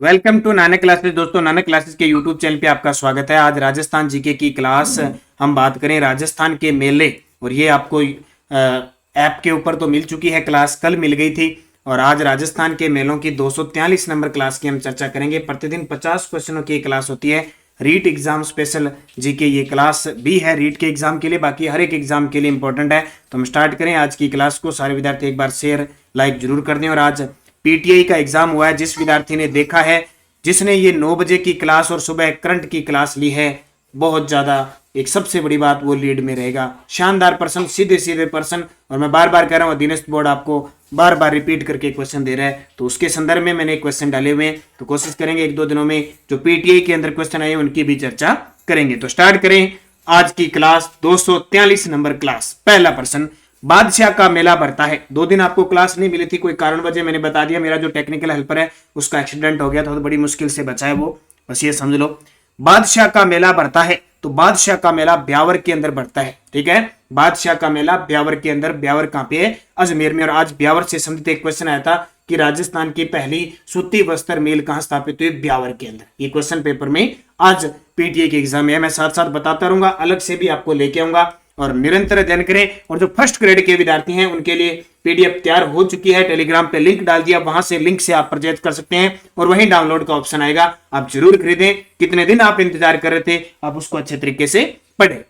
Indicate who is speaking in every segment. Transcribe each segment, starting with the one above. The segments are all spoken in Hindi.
Speaker 1: Welcome to Nanak classes. दोस्तों, नानक क्लासेस के यूट्यूब चैनल पे आपका स्वागत है। आज राजस्थान जीके की क्लास हम बात करें राजस्थान के मेले। और ये आपको ऐप के ऊपर तो मिल चुकी है क्लास, कल मिल गई थी। और आज राजस्थान के मेलों की 243 नंबर क्लास की हम चर्चा करेंगे। प्रतिदिन 50 क्वेश्चनों की क्लास होती है। रीट एग्जाम स्पेशल जीके ये क्लास भी है रीट के एग्जाम के लिए, बाकी हर एक एग्जाम के लिए इंपॉर्टेंट है। तो हम स्टार्ट करें आज की क्लास को। सारे विद्यार्थी एक बार शेयर लाइक जरूर कर दें। और आज पीटीआई का एग्जाम हुआ है। जिस विद्यार्थी ने देखा है, जिसने ये 9 बजे की क्लास और सुबह करंट की क्लास ली है, बहुत ज्यादा एक सबसे बड़ी बात वो लीड में रहेगा। शानदार पर्सन, सीधे सीधे पर्सन। और मैं बार बार कह रहा हूँ, दिनेश बोर्ड आपको बार बार रिपीट करके क्वेश्चन दे रहा है, तो उसके संदर्भ में मैंने क्वेश्चन डाले हुए हैं। तो कोशिश करेंगे एक दो दिनों में जो पीटीआई के अंदर क्वेश्चन आए उनकी भी चर्चा करेंगे। तो स्टार्ट करें आज की क्लास। 243 number class. पहला प्रश्न, बादशाह का मेला भरता है। 2 दिन आपको क्लास नहीं मिली थी, कोई कारण वजह मैंने बता दिया। मेरा जो टेक्निकल हेल्पर है उसका एक्सीडेंट हो गया था, तो बड़ी मुश्किल से बचा है वो, बस ये समझ लो। बादशाह का मेला भरता है, तो बादशाह का मेला ब्यावर के अंदर भरता है। ठीक है, बादशाह का मेला ब्यावर के अंदर। ब्यावर कहां पे है? अजमेर में। और आज ब्यावर से संबंधित एक क्वेश्चन आया था कि राजस्थान की पहली सूती वस्त्र मिल कहां स्थापित हुई? ब्यावर के अंदर। ये क्वेश्चन पेपर में आज पीटीए के एग्जाम में है। मैं साथ साथ बताता रहूंगा, अलग से भी आपको लेके आऊंगा। और निरंतर अध्ययन करें। और जो फर्स्ट ग्रेड के विद्यार्थी हैं उनके लिए पीडीएफ तैयार हो चुकी है। टेलीग्राम पे लिंक डाल दिया, वहां से लिंक से आप परचेज कर सकते हैं और वहीं डाउनलोड का ऑप्शन आएगा, आप जरूर खरीदें। कितने दिन आप इंतजार कर रहे थे, आप उसको अच्छे तरीके से पढ़े।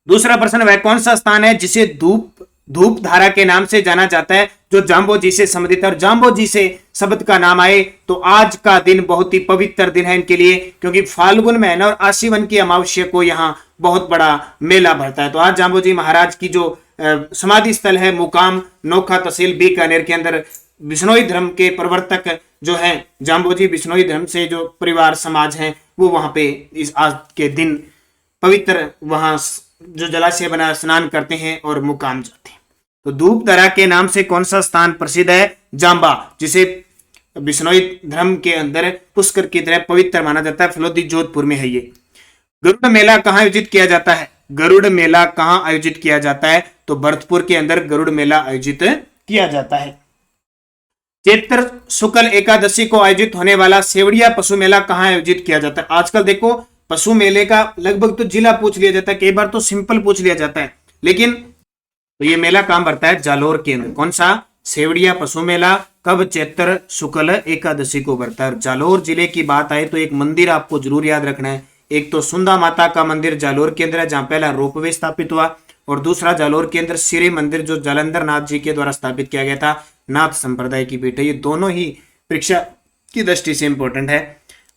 Speaker 1: दूसरा प्रश्न, वह कौन सा स्थान है जिसे धूप धारा के नाम से जाना जाता है, जो जाम्बो जी से संबंधित है? और जाम्बो जी से शब्द का नाम आए तो आज का दिन बहुत ही पवित्र दिन है इनके लिए, क्योंकि फाल्गुन महीना और आश्विन की अमावस्या को यहाँ बहुत बड़ा मेला भरता है। तो आज जाम्बो जी महाराज की जो समाधि स्थल है, मुकाम नोखा तहसील बीकानेर के अंदर, बिश्नोई धर्म के प्रवर्तक जो है जाम्बो जी, बिश्नोई धर्म से जो परिवार समाज है वो वहां पे इस आज के दिन पवित्र वहां जो जलाशय बना स्नान करते हैं और मुकाम जाते हैं। तो धूपधरा के नाम से कौन सा स्थान प्रसिद्ध है? जाम्बा, जिसे बिश्नोई धर्म के अंदर पुष्कर की तरह पवित्र माना जाता है। फलोदी जोधपुर में है ये। गरुड़ मेला कहां आयोजित किया जाता है? गरुड़ मेला कहां आयोजित किया जाता है? तो भरतपुर के अंदर गरुड़ मेला आयोजित किया जाता है। चैत्र शुक्ल एकादशी को आयोजित होने वाला सेवड़िया पशु मेला कहां आयोजित किया जाता है? आजकल देखो, पशु मेले का लगभग तो जिला पूछ लिया जाता है, कई बार तो सिंपल पूछ लिया जाता है, लेकिन तो ये मेला कहां भरता है? जालोर के अंदर। कौन सा? सेवड़िया पशु मेला। कब? चैत्र शुक्ल एकादशी को भरता है। जालोर जिले की बात आए तो एक मंदिर आपको जरूर याद रखना है। एक तो सुंदा माता का मंदिर जालोर के अंदर है, जहां पहला रोपवे स्थापित हुआ। और दूसरा जालोर के अंदर सिरे मंदिर, जो जालंधर नाथ जी के द्वारा स्थापित किया गया था, नाथ संप्रदाय की बेटे। ये दोनों ही परीक्षा की दृष्टि से इंपॉर्टेंट है।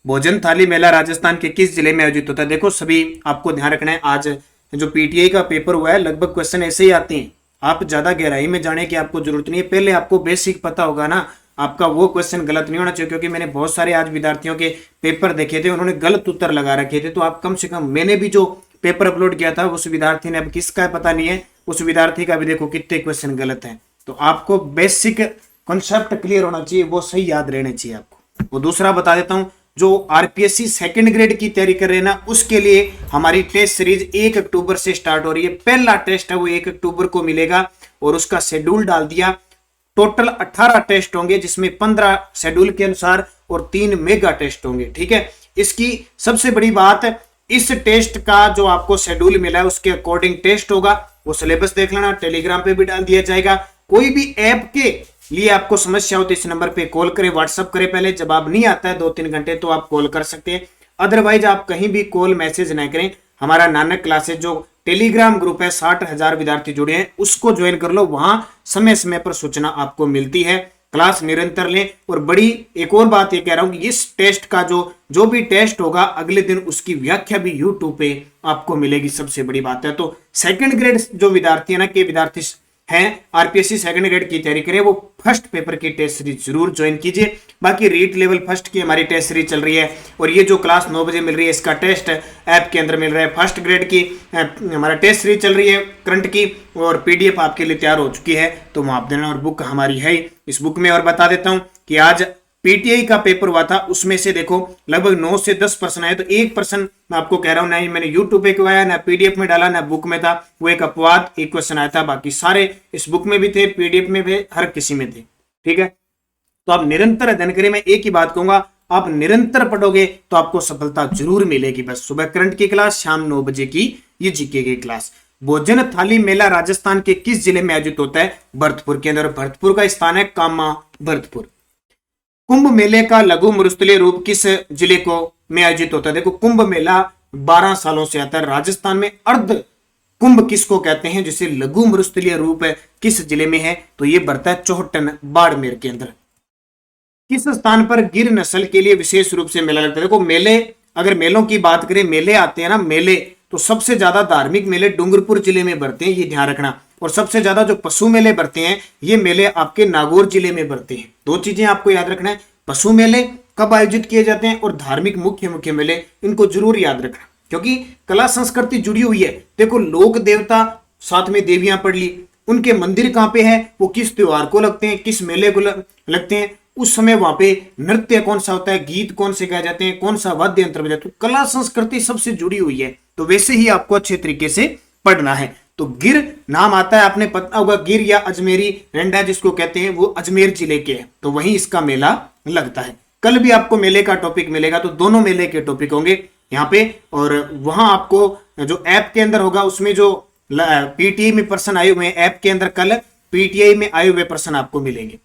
Speaker 1: भोजन थाली मेला राजस्थान के किस जिले में आयोजित होता है? देखो, सभी आपको ध्यान रखना है। आज जो पीटीआई का पेपर हुआ है, लगभग क्वेश्चन ऐसे ही आते हैं। आप ज्यादा गहराई में जाने की आपको जरूरत नहीं है, पहले आपको बेसिक पता होगा ना, आपका वो क्वेश्चन गलत नहीं होना चाहिए। क्योंकि मैंने बहुत सारे आज विद्यार्थियों के पेपर देखे थे, उन्होंने गलत उत्तर लगा रखे थे। तो आप कम से कम, मैंने भी जो पेपर अपलोड किया था उस विद्यार्थी ने, अब किसका पता नहीं है, उस विद्यार्थी का भी देखो कितने क्वेश्चन गलत है। तो आपको बेसिक कॉन्सेप्ट क्लियर होना चाहिए, वो सही याद रहना चाहिए आपको। वो दूसरा बता देता हूं, जो आरपीएससी सेकंड ग्रेड की तैयारी कर रहे हैं ना, उसके लिए हमारी टेस्ट सीरीज 1 अक्टूबर से स्टार्ट हो रही है। पहला टेस्ट है वो 1 अक्टूबर को मिलेगा और उसका शेड्यूल डाल दिया। टोटल 18 टेस्ट होंगे, जिसमें 15 शेड्यूल के अनुसार और 3 मेगा टेस्ट होंगे। ठीक है, इसकी सबसे बड़ी बात, इस टेस्ट का जो आपको शेड्यूल मिला है उसके अकॉर्डिंग टेस्ट होगा। वो सिलेबस देख लेना, टेलीग्राम पे भी डाल दिया जाएगा। कोई भी ऐप के लिए आपको समस्या हो तो इस नंबर पे कॉल करें, व्हाट्सअप करें। पहले जवाब नहीं आता है 2-3 घंटे तो आप कॉल कर सकते हैं, अदरवाइज आप कहीं भी कॉल मैसेज ना करें। हमारा नानक क्लासेस जो टेलीग्राम ग्रुप है, 60,000 विद्यार्थी जुड़े हैं, उसको ज्वाइन कर लो। वहां समय समय पर सूचना आपको मिलती है। क्लास निरंतर लें। और बड़ी एक और बात ये कह रहा हूं कि इस टेस्ट का जो भी टेस्ट होगा, अगले दिन उसकी व्याख्या भी यूट्यूब पे आपको मिलेगी। सबसे बड़ी बात है, तो सेकंड ग्रेड जो विद्यार्थी है ना, के विद्यार्थी हैं, आरपीएससी सेकंड ग्रेड की तैयारी करें, वो फर्स्ट पेपर की टेस्ट सीरीज जरूर ज्वाइन कीजिए। बाकी रीट लेवल फर्स्ट की हमारी टेस्ट सीरीज चल रही है, और ये जो क्लास 9 बजे मिल रही है, इसका टेस्ट ऐप के अंदर मिल रहा है। फर्स्ट ग्रेड की हमारा टेस्ट सीरीज चल रही है करंट की, और पीडीएफ आपके लिए तैयार हो चुकी है, तो वहां आप देना। और बुक हमारी है इस बुक में। और बता देता हूं कि आज पीटीआई का पेपर हुआ था, उसमें से देखो लगभग 9 से 10 प्रश्न आए। तो 1 प्रश्न मैं आपको कह रहा हूं, ना मैंने यूट्यूब पे करवाया, ना पीडीएफ में डाला, ना बुक में था, वो एक अपवाद 1 क्वेश्चन आया था। बाकी सारे इस बुक में भी थे, पीडीएफ में भी, हर किसी में थे। ठीक है, तो आप निरंतर अध्ययन करें। मैं एक ही बात कहूंगा, आप निरंतर पढ़ोगे तो आपको सफलता जरूर मिलेगी। बस सुबह करंट की क्लास, शाम 9 बजे की ये जीके की क्लास। भोजन थाली मेला राजस्थान के किस जिले में आयोजित होता है? भरतपुर के अंदर। भरतपुर का स्थान है कामा भरतपुर। कुंभ मेले का लघु मरुस्थलीय रूप किस जिले को में आयोजित होता है? देखो कुंभ मेला 12 सालों से आता है राजस्थान में। अर्ध कुंभ किसको कहते हैं, जिसे लघु मरुस्थलीय रूप है, किस जिले में है? तो ये बढ़ता है चौहटन बाड़मेर के अंदर। किस स्थान पर गिर नस्ल के लिए विशेष रूप से मेला लगता है? देखो मेले, अगर मेलों की बात करें, मेले आते हैं ना मेले, तो सबसे ज्यादा धार्मिक मेले डूंगरपुर जिले में बढ़ते हैं, ये ध्यान रखना। और सबसे ज्यादा जो पशु मेले बढ़ते हैं, ये मेले आपके नागौर जिले में बढ़ते हैं। दो चीजें आपको याद रखना है, पशु मेले कब आयोजित किए जाते हैं और धार्मिक मुख्य मेले, इनको जरूर याद रखना, क्योंकि कला संस्कृति जुड़ी हुई है। देखो लोक देवता, साथ में देवियां पढ़ ली, उनके मंदिर कहाँ पे है, वो किस त्योहार को लगते हैं, किस मेले को लगते हैं, उस समय वहां पे नृत्य कौन सा होता है, गीत कौन से गाए जाते हैं, कौन सा वाद्य यंत्र बजाते हैं। कला संस्कृति सबसे जुड़ी हुई है, तो वैसे ही आपको अच्छे तरीके से पढ़ना है। तो गिर नाम आता है, आपने पता होगा, गिर या अजमेरी रेंडा जिसको कहते हैं, वो अजमेर जिले के हैं, तो वहीं इसका मेला लगता है। कल भी आपको मेले का टॉपिक मिलेगा, तो दोनों मेले के टॉपिक होंगे यहाँ पे। और वहां आपको जो ऐप के अंदर होगा, उसमें जो पीटीआई में पर्सन आए हुए हैं ऐप के अंदर, कल पीटीआई में आए हुए पर्सन आपको मिलेंगे।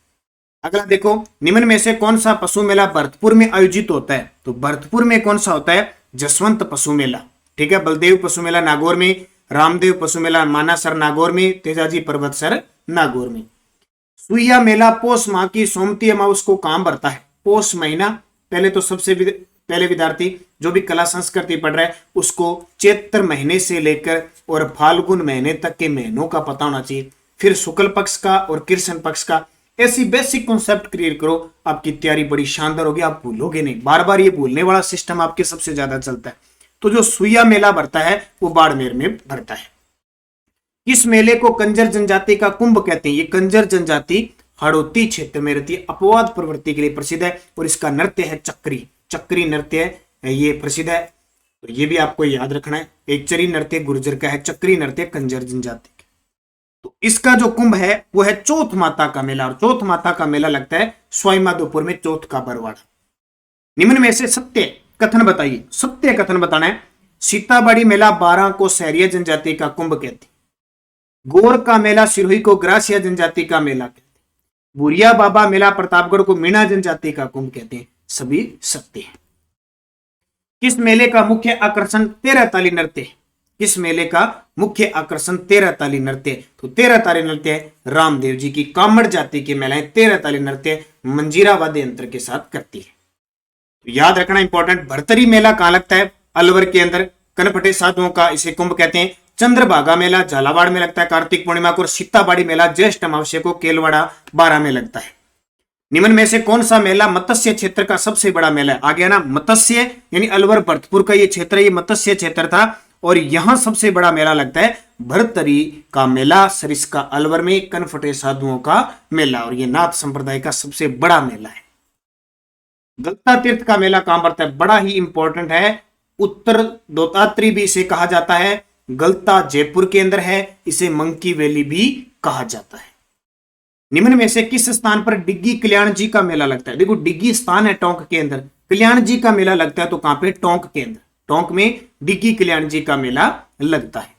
Speaker 1: अगला देखो, निम्न में से कौन सा पशु मेला भरतपुर में आयोजित होता है? तो भरतपुर में कौन सा होता है? जसवंत पशु मेला। ठीक है, बलदेव पशु मेला नागौर में, रामदेव पशु मेला मानासर नागौर में, तेजाजी पर्वतसर नागौर में। सुइया मेला पौष माह की सोमती अमावस को कहां बढ़ता है? पौष महीना। पहले तो सबसे पहले विद्यार्थी जो भी कला संस्कृति पढ़ रहा है उसको चैत्र महीने से लेकर और फाल्गुन महीने तक के महीनों का पता होना चाहिए, फिर शुक्ल पक्ष का और कृष्ण पक्ष का। ऐसी बेसिक कॉन्सेप्ट क्रिएट करो, आपकी तैयारी बड़ी शानदार होगी, आप भूलोगे नहीं। बार बार ये भूलने वाला सिस्टम आपके सबसे ज्यादा चलता है। तो जो सुइया मेला भरता है वो बाड़मेर में भरता है। किस मेले को कंजर जनजाति का कुंभ कहते हैं? ये कंजर जनजाति हाड़ौती क्षेत्र में रहती है, अपवाद प्रवृत्ति के लिए प्रसिद्ध है, और इसका नृत्य है चक्री। चक्री नृत्य है, ये प्रसिद्ध है, तो ये भी आपको याद रखना है। एक चरी नृत्य गुर्जर का है, चक्री नृत्य कंजर जनजाति का। तो इसका जो कुंभ है वो है चौथ माता का मेला, और चौथ माता का मेला लगता है सवाई माधोपुर में, चौथ का बरवाड़ा। निम्न में से सत्य कथन बताइए। सत्य कथन बताना है। सीताबाड़ी मेला 12 को सहरिया जनजाति का कुंभ कहते हैं। गोर का मेला सिरोही को ग्रासिया जनजाति का मेला कहते हैं। बुरिया बाबा मेला प्रतापगढ़ को मीणा जनजाति का कुंभ कहते हैं। सभी सत्य है। किस मेले का मुख्य आकर्षण 13 ताली नृत्य? किस मेले का मुख्य आकर्षण 13 ताली नृत्य? तो 13 ताली नृत्य रामदेव जी की कामड़ जाति की महिलाएं 13 ताली नृत्य मंजीरा वाद्य यंत्र के साथ करती है। तो याद रखना इंपॉर्टेंट। भरतरी मेला कहां लगता है? अलवर के अंदर। कनपटे साधुओं का इसे कुंभ कहते हैं। चंद्रभागा मेला झालावाड़ में लगता है कार्तिक पूर्णिमा को, और सीताबाड़ी मेला ज्येष्ठ अमावस्या को केलवाड़ा 12 में लगता है। निम्न में से कौन सा मेला मत्स्य क्षेत्र का सबसे बड़ा मेला है? आ गया ना, मत्स्य यानी अलवर भरतपुर का ये क्षेत्र, ये मत्स्य क्षेत्र था, और यहां सबसे बड़ा मेला लगता है भरतरी का मेला, सरिस्का अलवर में, कनफटे साधुओं का मेला, और ये नाथ संप्रदाय का सबसे बड़ा मेला है। गलता तीर्थ का मेला कहां पड़ता है? बड़ा ही इंपॉर्टेंट है, उत्तर दत्तात्री भी इसे कहा जाता है। गलता जयपुर के अंदर है, इसे मंकी वैली भी कहा जाता है। निम्न में से किस स्थान पर डिग्गी कल्याण जी का मेला लगता है? देखो डिग्गी स्थान है टोंक के अंदर, कल्याण जी का मेला लगता है तो कहां पे? टोंक के अंदर। टोंक में डिग्गी कल्याण जी का मेला लगता है।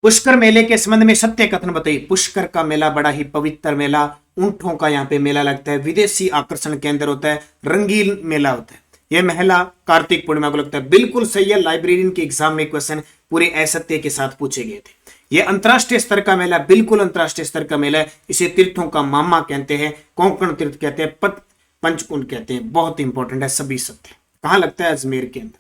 Speaker 1: पुष्कर मेले के संबंध में सत्य कथन बताइए। पुष्कर का मेला बड़ा ही पवित्र मेला, ऊंटों का यहाँ पे मेला लगता है, विदेशी आकर्षण के अंदर होता है, रंगीन मेला होता है। यह मेला कार्तिक पूर्णिमा को लगता है। बिल्कुल सही है, लाइब्रेरियन के एग्जाम में क्वेश्चन पूरे असत्य के साथ पूछे गए थे। यह अंतरराष्ट्रीय स्तर का मेला, बिल्कुल अंतरराष्ट्रीय स्तर का मेला है। इसे तीर्थों का मामा कहते हैं, कोंकण तीर्थ कहते हैं, पंचकुंड कहते हैं। बहुत इंपॉर्टेंट है, सभी सत्य। कहां लगता है? अजमेर के अंदर।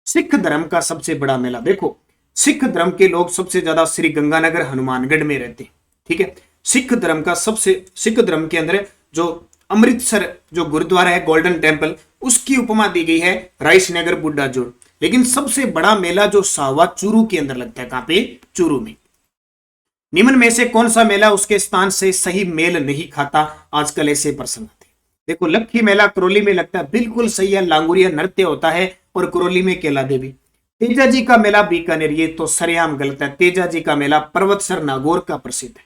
Speaker 1: सिख धर्म का सबसे बड़ा मेला, देखो सिख धर्म के लोग सबसे ज्यादा श्री गंगानगर हनुमानगढ़ में रहते हैं। ठीक है, सिख धर्म के अंदर जो अमृतसर जो गुरुद्वारा है गोल्डन टेम्पल, उसकी उपमा दी गई है राइसनगर बुड्ढा जोड़। लेकिन सबसे बड़ा मेला जो सावा चूरू के अंदर लगता है, कहां पे? चूरू में। निम्न में से कौन सा मेला उसके स्थान से सही मेल नहीं खाता? आजकल ऐसे प्रश्न आते हैं। देखो लक्खी मेला करौली में लगता है, बिल्कुल सही है, लांगुरिया नृत्य होता है, और करौली में केला देवी। तेजा जी का मेला बीकानेर, ये तो सरेआम गलत है। तेजा जी का मेला पर्वतसर नागौर का प्रसिद्ध है।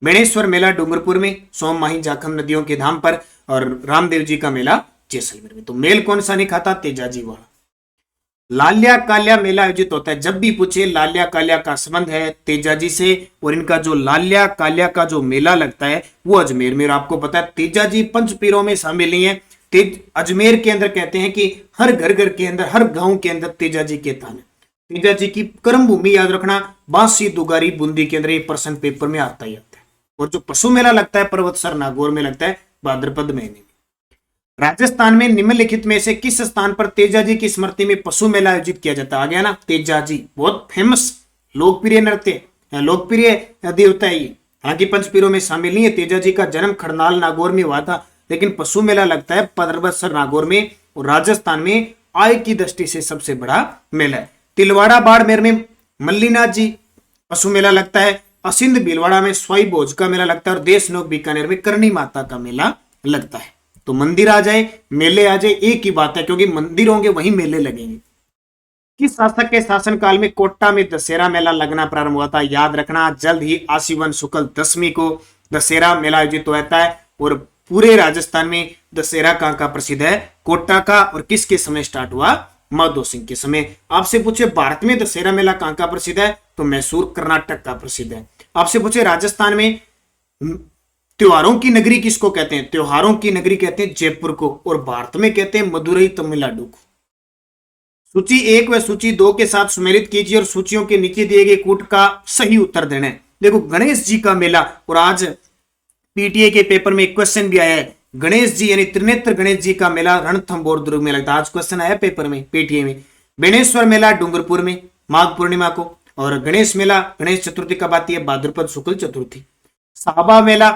Speaker 1: बेणेश्वर मेला डूंगरपुर में, सोम माही जाखम नदियों के धाम पर, और रामदेव जी का मेला जैसलमेर में। तो मेल कौन सा नहीं खाता? तेजाजी वाला। लाल्या काल्या मेला आयोजित होता है। जब भी पूछे लाल्या काल्या का संबंध है तेजाजी से, और इनका जो लाल्या काल्या का जो मेला लगता है वो अजमेर में। आपको पता है तेजाजी पंच पीरों में शामिल नहीं है। अजमेर के अंदर कहते हैं कि हर घर घर के अंदर, हर गांव के अंदर तेजाजी के थान है। तेजाजी की कर्म भूमि याद रखना, बांसी दुगारी बूंदी के अंदर, ये प्रश्न पेपर में आता ही आता है। और जो पशु मेला लगता है पर्वतसर नागौर में लगता है भाद्रपद महीने में। राजस्थान में निम्नलिखित में से किस स्थान पर तेजाजी की स्मृति में पशु मेला आयोजित किया जाता है? आ गया ना तेजाजी, बहुत फेमस लोकप्रिय नृत्य, लोकप्रिय देवता है ये। हालांकि पंचपीरों में शामिल नहीं है। तेजाजी का जन्म खरनाल नागौर में हुआ था, लेकिन पशु मेला लगता है पर्वतसर नागौर में, और राजस्थान में आय की दृष्टि से सबसे बड़ा मेला है। तिलवाड़ा बाड़मेर में मल्लीनाथ जी पशु मेला लगता है। असिंध भीलवाड़ा में स्वाई भोज का मेला लगता है, और देशनोक बीकानेर में करणी माता का मेला लगता है। तो मंदिर आ जाए, मेले आ जाए, एक ही बात है, क्योंकि मंदिर होंगे वहीं मेले लगेंगे। किस शासक के शासनकाल में कोटा में दशहरा मेला लगना प्रारंभ हुआ था? याद रखना, जल्द ही आश्विन शुक्ल दशमी को दशहरा मेला आयोजित होता है। और पूरे राजस्थान में दशहरा कहां का प्रसिद्ध है? कोटा का। और किसके समय स्टार्ट हुआ? माधो सिंह के समय। आपसे पूछे भारत में दशहरा मेला कहां का प्रसिद्ध है? तो मैसूर कर्नाटक का प्रसिद्ध है। आपसे पूछे राजस्थान में त्योहारों की नगरी किसको कहते हैं? त्योहारों की नगरी कहते हैं जयपुर को, और भारत में कहते हैं मदुरई तमिलनाडु को। सूची 1 व सूची 2 के साथ सुमेलित कीजिए और सूचियों के नीचे दिए गए कूट का सही उत्तर देना है। देखो गणेश जी का मेला, और आज पीटीए के पेपर में एक क्वेश्चन भी आया है, गणेश जी यानी त्रिनेत्र गणेश जी का मेला रणथंभौर दुर्ग में लगता है। आज क्वेश्चन आया पेपर में पीटीए में। बेणेश्वर मेला डूंगरपुर में माघ पूर्णिमा को, और गणेश मेला गणेश चतुर्थी कब आती है? भाद्रपद शुक्ल चतुर्थी। साहबा मेला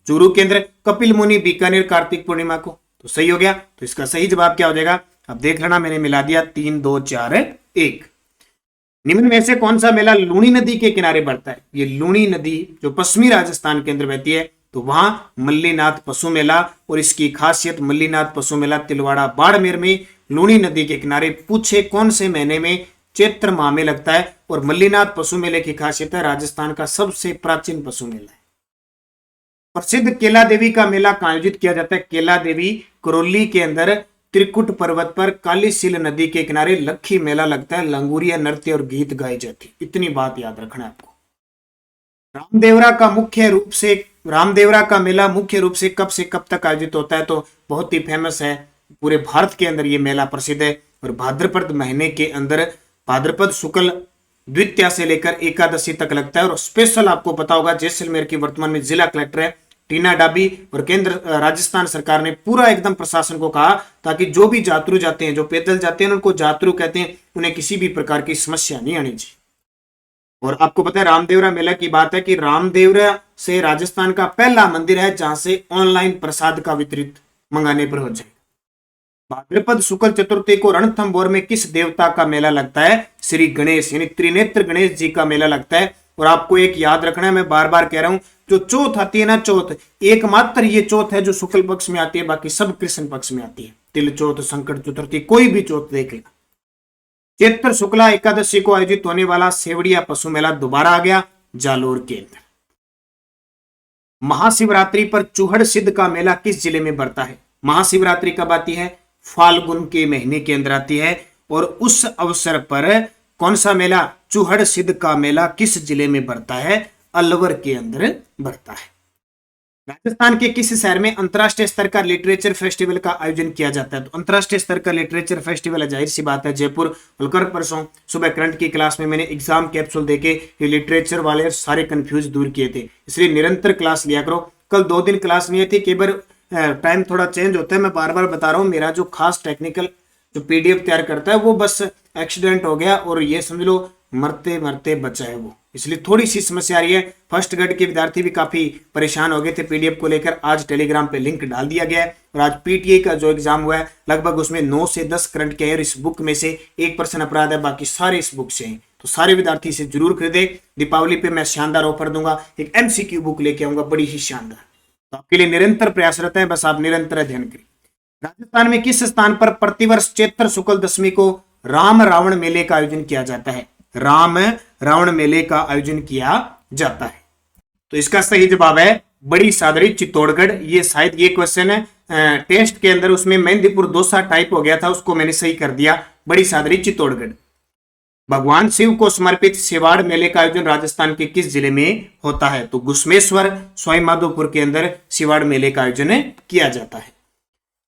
Speaker 1: चूरू के अंदर, कपिल मुनि बीकानेर कार्तिक पूर्णिमा को। तो सही हो गया। तो इसका सही जवाब क्या हो जाएगा? अब देख लेना, मैंने मिला दिया 3 2 4 1। निम्न में से कौन सा मेला लूणी नदी के किनारे बढ़ता है? ये लूणी नदी जो पश्चिमी राजस्थान के अंदर बहती है, तो वहां मल्लीनाथ पशु मेला, और इसकी खासियत मल्लीनाथ पशु मेला तिलवाड़ा बाड़मेर में लूणी नदी के किनारे। पूछे कौन से महीने में? चैत्र माह में लगता है। और मल्लीनाथ पशु मेले की खासियत है राजस्थान का सबसे प्राचीन पशु मेला है। प्रसिद्ध केला देवी का मेला कहाँ आयोजित किया जाता है? केला देवी करौली के अंदर त्रिकुट पर्वत पर कालीसील नदी के किनारे लक्खी मेला लगता है। लंगूरिया नृत्य और गीत गाए जाते। इतनी बात याद रखना है आपको। रामदेवरा का मेला मुख्य रूप से कब कब तक आयोजित होता है? तो बहुत ही फेमस है, पूरे भारत के अंदर ये मेला प्रसिद्ध है। और भाद्रपद महीने के अंदर भाद्रपद शुक्ल द्वितीया से लेकर एकादशी तक लगता है। और स्पेशल आपको पता होगा, जैसलमेर की वर्तमान में जिला कलेक्टर है टीना डाबी, और केंद्र राजस्थान सरकार ने पूरा एकदम प्रशासन को कहा ताकि जो भी यात्रु जाते हैं, जो पैदल जाते हैं, उनको यात्रु कहते हैं, उन्हें किसी भी प्रकार की समस्या नहीं आनी चाहिए। और आपको पता है रामदेवरा मेला की बात है कि रामदेवरा से राजस्थान का पहला मंदिर है जहां से ऑनलाइन प्रसाद का वितरित मंगाने पर हो जाए। भाद्रपद शुक्ल चतुर्थी को रणथंभौर में किस देवता का मेला लगता है? श्री गणेश यानी त्रिनेत्र गणेश जी का मेला लगता है। और आपको एक याद रखना है, मैं बार बार कह रहा हूं, जो चौथ आती है ना, चौथ एकमात्र ये चौथ है जो शुक्ल पक्ष में आती है, बाकी सब कृष्ण पक्ष में आती है। तिल चौथ, संकट चतुर्थी, कोई भी चौथ देख लेना। चैत्र शुक्ला एकादशी को आयोजित होने वाला सेवड़िया पशु मेला दोबारा आ गया जालोर के अंदर। महाशिवरात्रि पर चूहड़ सिद्ध का मेला किस जिले में बढ़ता है? महाशिवरात्रि कब आती है? फाल्गुन के महीने के अंदर आती है। और उस अवसर पर कौन सा मेला? चूहड़ सिद्ध का मेला किस जिले में बढ़ता है? अलवर के अंदर बढ़ता है। राजस्थान के किस शहर में अंतरराष्ट्रीय स्तर का लिटरेचर फेस्टिवल का आयोजन किया जाता है? तो अंतरराष्ट्रीय स्तर का लिटरेचर फेस्टिवल है, जाहिर सी बात है जयपुर। और कल परसों सुबह करंट की क्लास में मैंने एग्जाम कैप्सूल देके ये लिटरेचर वाले सारे कंफ्यूज दूर किए थे, इसलिए निरंतर क्लास लिया करो। कल 2 दिन क्लास नहीं थी, कई बार टाइम थोड़ा चेंज होता है, मैं बार बार बता रहा हूँ। मेरा जो खास टेक्निकल जो पीडीएफ तैयार करता है वो बस एक्सीडेंट हो गया, और ये समझ लो मरते मरते बचा है वो, इसलिए थोड़ी सी समस्या आ रही है। फर्स्ट ग्रेड के विद्यार्थी भी काफी परेशान हो गए थे पीडीएफ को लेकर। आज टेलीग्राम पे लिंक डाल दिया गया है। और आज पीटीए का जो एग्जाम हुआ है लगभग उसमें 9 से 10 करंट के, और इस बुक में से 1% अपराध है, बाकी सारे इस बुक से हैं। तो सारे विद्यार्थी इसे जरूर खरीदे। दीपावली पे मैं शानदार ऑफर दूंगा, एक एमसीक्यू बुक लेके आऊंगा बड़ी ही शानदार। तो आपके लिए निरंतर प्रयासरत है, बस आप निरंतर अध्ययन करें। राजस्थान में किस स्थान पर प्रतिवर्ष चैत्र शुक्ल दशमी को राम रावण मेले का आयोजन किया जाता है? राम रावण मेले का आयोजन किया जाता है। तो इसका सही जवाब है बड़ी सादड़ी चित्तौड़गढ़, ये शायद ये क्वेश्चन है टेस्ट के अंदर, उसमें मेहंदीपुर दोसा टाइप हो गया था, उसको मैंने सही कर दिया, बड़ी सादड़ी चित्तौड़गढ़। भगवान शिव को समर्पित सिवाड़ मेले का आयोजन राजस्थान के किस जिले में होता है? तो घुश्मेश्वर सवाईमाधोपुर के अंदर सिवाड़ मेले का आयोजन किया जाता है।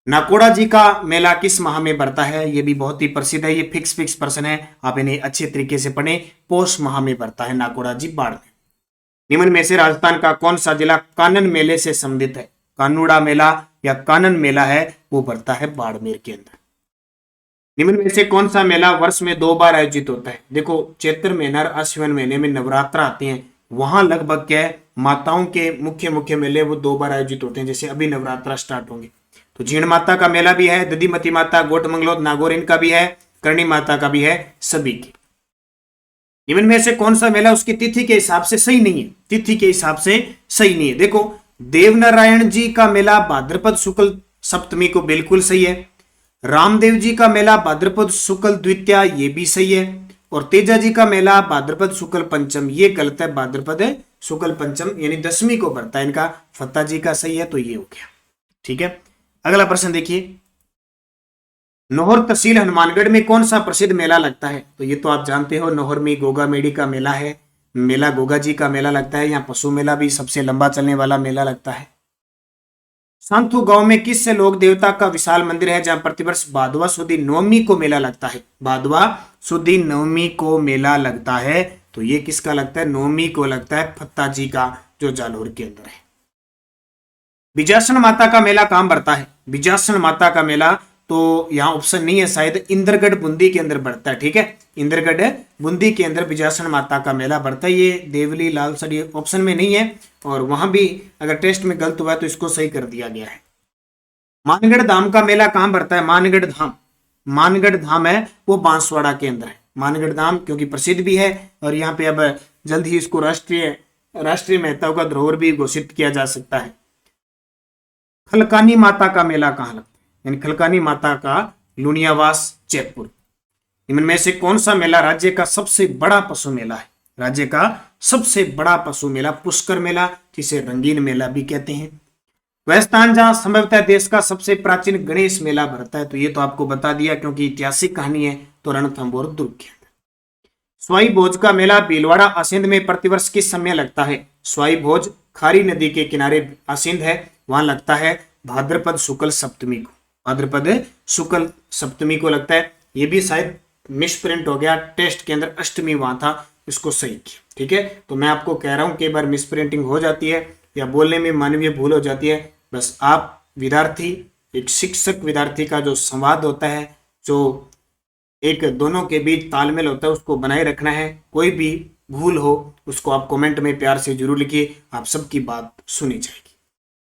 Speaker 1: नाकोड़ा जी का मेला किस माह में बढ़ता है? ये भी बहुत ही प्रसिद्ध है, ये फिक्स प्रश्न है, आप इन्हें अच्छे तरीके से पढ़ें। पौष माह में बढ़ता है नाकोड़ा जी बाढ़ में। निम्न में से राजस्थान का कौन सा जिला कानन मेले से संबंधित है? कानूड़ा मेला या कानन मेला है वो बढ़ता है बाड़मेर के अंदर। निम्न में से कौन सा मेला वर्ष में 2 बार आयोजित होता है? देखो चैत्र महीना और आश्विन महीने में नवरात्र आते हैं, वहां लगभग क्या है माताओं के मुख्य मेले वो 2 बार आयोजित होते हैं। जैसे अभी नवरात्रा स्टार्ट होंगे तो जीण माता का मेला भी है, दधिमती माता, गोटमंगलोद, नागौर का भी है, करणी माता का भी है, सभी की। निम्न में से कौन सा मेला उसकी तिथि के हिसाब से सही नहीं है? तिथि के हिसाब से सही नहीं है। देखो देवनारायण जी का मेला भाद्रपद शुक्ल सप्तमी को बिल्कुल सही है। रामदेव जी का मेला भाद्रपद शुक्ल द्वितीया, ये भी सही है। और तेजा जी का मेला भाद्रपद शुक्ल पंचम, ये गलत है, भाद्रपद शुक्ल पंचम यानी 10वीं को बढ़ता है इनका। फत्ता जी का सही है, तो ये हो गया। ठीक है, अगला प्रश्न देखिए, नौहर तहसील हनुमानगढ़ में कौन सा प्रसिद्ध मेला लगता है? तो ये तो आप जानते हो, नौहर में गोगा मेडी का मेला है, मेला गोगा जी का मेला लगता है। यहाँ पशु मेला भी सबसे लंबा चलने वाला मेला लगता है। सांथू गांव में किस लोक देवता का विशाल मंदिर है जहां प्रतिवर्ष भादवा सुदी नवमी को मेला लगता है? भादवा सुदी नवमी को मेला लगता है, तो ये किसका लगता है? नवमी को लगता है फत्ता जी का, जो जालोर के अंदर है। बिजासन माता का मेला कहां बढ़ता है? बिजासन माता का मेला तो यहाँ ऑप्शन नहीं है शायद, इंद्रगढ़ बूंदी के अंदर बढ़ता है। ठीक है, इंद्रगढ़ बूंदी के अंदर बिजासन माता का मेला बढ़ता है। ये देवली लालसड़ी ऑप्शन में नहीं है, और वहां भी अगर टेस्ट में गलत हुआ है तो इसको सही कर दिया गया है। मानगढ़ धाम का मेला कहां बढ़ता है? मानगढ़ धाम, मानगढ़ धाम है वो बांसवाड़ा के अंदर है। मानगढ़ धाम क्योंकि प्रसिद्ध भी है, और यहाँ पे अब जल्द ही इसको राष्ट्रीय महत्व का धरोहर भी घोषित किया जा सकता है। खलकानी माता का मेला कहां लगता है? यानी खलकानी माता का लुनियावास जयपुर। इनमें से कौन सा मेला राज्य का सबसे बड़ा पशु मेला है? राज्य का सबसे बड़ा पशु मेला पुष्कर मेला, जिसे रंगीन मेला भी कहते हैं। वह स्थान जहां संभवतः देश का सबसे प्राचीन गणेश मेला भरता है, तो ये तो आपको बता दिया क्योंकि ऐतिहासिक कहानी है, तो रणथंभौर दुर्ग के अंदर। स्वाई भोज का मेला भीलवाड़ा आसिंद में प्रतिवर्ष किस समय लगता है? स्वाई भोज खारी नदी के किनारे आसिंद है, वहां लगता है भाद्रपद शुक्ल सप्तमी को, भाद्रपद शुक्ल सप्तमी को लगता है। ये भी शायद मिसप्रिंट हो गया, टेस्ट के अंदर अष्टमी वहां था, इसको सही किया। ठीक है, तो मैं आपको कह रहा हूं कि एक बार मिसप्रिंटिंग हो जाती है या बोलने में मानवीय भूल हो जाती है, बस आप विद्यार्थी, एक शिक्षक विद्यार्थी का जो संवाद होता है, जो एक दोनों के बीच तालमेल होता है, उसको बनाए रखना है। कोई भी भूल हो उसको आप कमेंट में प्यार से जरूर लिखिए, आप सबकी बात सुनी जाएगी।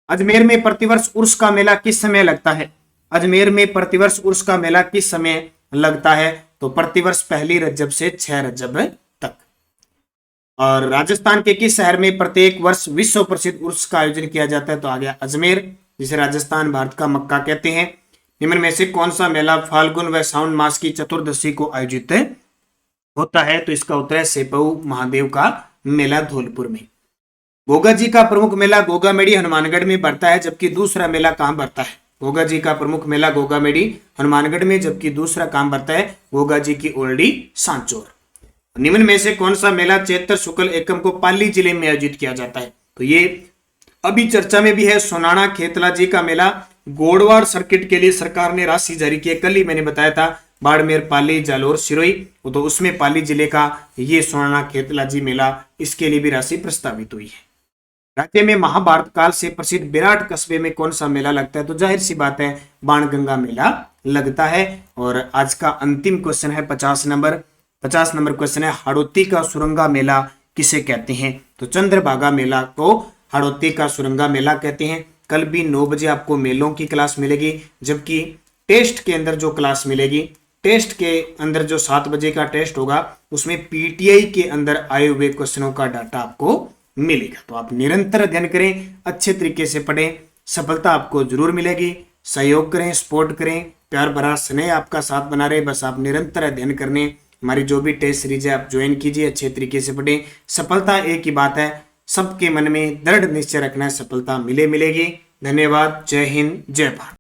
Speaker 1: अजमेर में प्रतिवर्ष उर्स का मेला किस समय लगता है? अजमेर में प्रतिवर्ष उर्स का मेला किस समय लगता है? तो प्रतिवर्ष पहली रजब से 6 रजब तक। और राजस्थान के किस शहर में प्रत्येक वर्ष विश्व प्रसिद्ध उर्स का आयोजन किया जाता है? तो आ गया अजमेर, जिसे राजस्थान भारत का मक्का कहते हैं। निम्न में से कौन सा मेला फाल्गुन व सावन मास की चतुर्दशी को आयोजित होता है? तो इसका उत्तर है सेपऊ महादेव का मेला धौलपुर में। गोगा जी का प्रमुख मेला गोगामेडी हनुमानगढ़ में बढ़ता है, जबकि दूसरा मेला कहां बढ़ता है? गोगा जी का प्रमुख मेला गोगामेडी हनुमानगढ़ में, जबकि दूसरा काम बढ़ता है गोगा जी की ओल्डी सांचौर। निम्न में से कौन सा मेला चैत्र शुक्ल एकम को पाली जिले में आयोजित किया जाता है? तो ये अभी चर्चा में भी है, सोनाणा खेतला जी का मेला। गोड़वाड़ सर्किट के लिए सरकार ने राशि जारी की है, कल ही मैंने बताया था, बाड़मेर, पाली, जालोर, सिरोही, तो उसमें पाली जिले का ये सोनाणा खेतला जी मेला, इसके लिए भी राशि प्रस्तावित हुई है। राज्य में महाभारत काल से प्रसिद्ध विराट कस्बे में कौन सा मेला लगता है? तो जाहिर सी बात है बाणगंगा मेला लगता है। और आज का अंतिम क्वेश्चन है 50 नंबर क्वेश्चन है, हाड़ौती का सुरंगा मेला किसे कहते हैं? तो चंद्रभागा मेला को हाड़ौती का सुरंगा मेला कहते हैं। कल भी 9 बजे आपको मेलों की क्लास मिलेगी, जबकि टेस्ट के अंदर जो क्लास मिलेगी, टेस्ट के अंदर जो 7 बजे का टेस्ट होगा, उसमें पीटीआई के अंदर आए हुए क्वेश्चनों का डाटा आपको मिलेगा। तो आप निरंतर अध्ययन करें, अच्छे तरीके से पढ़ें, सफलता आपको जरूर मिलेगी। सहयोग करें, सपोर्ट करें, प्यार भरा स्नेह आपका साथ बना रहे, बस आप निरंतर अध्ययन करने, हमारी जो भी टेस्ट सीरीज है आप ज्वाइन कीजिए, अच्छे तरीके से पढ़ें। सफलता एक ही बात है, सबके मन में दृढ़ निश्चय रखना है, सफलता मिलेगी। धन्यवाद। जय हिंद, जय भारत।